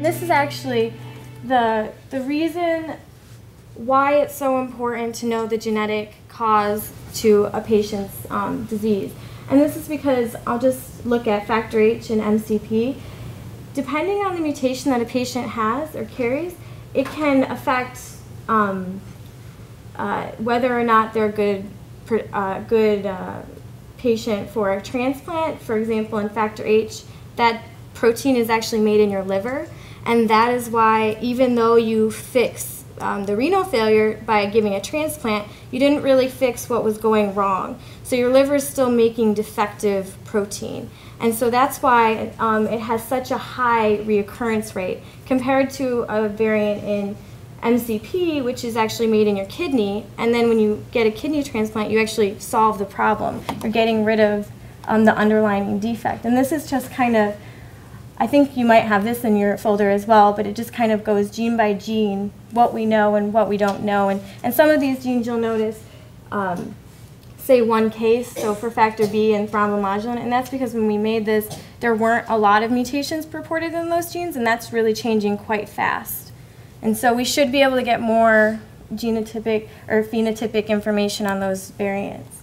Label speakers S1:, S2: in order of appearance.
S1: This is actually the reason why it's so important to know the genetic cause to a patient's disease. And this is because I'll just look at factor H and MCP. Depending on the mutation that a patient has or carries, it can affect whether or not they're a good patient for a transplant. For example, in factor H, that protein is actually made in your liver, and that is why even though you fix the renal failure by giving a transplant, you didn't really fix what was going wrong. So your liver is still making defective protein. And so that's why it has such a high reoccurrence rate compared to a variant in MCP, which is actually made in your kidney. And then when you get a kidney transplant, you actually solve the problem. You're getting rid of the underlying defect. And this is just kind of, I think you might have this in your folder as well, but it just kind of goes gene by gene, what we know and what we don't know. And some of these genes you'll notice say one case, so for factor B and thrombomodulin, and that's because when we made this, there weren't a lot of mutations reported in those genes, and that's really changing quite fast. And so we should be able to get more genotypic or phenotypic information on those variants.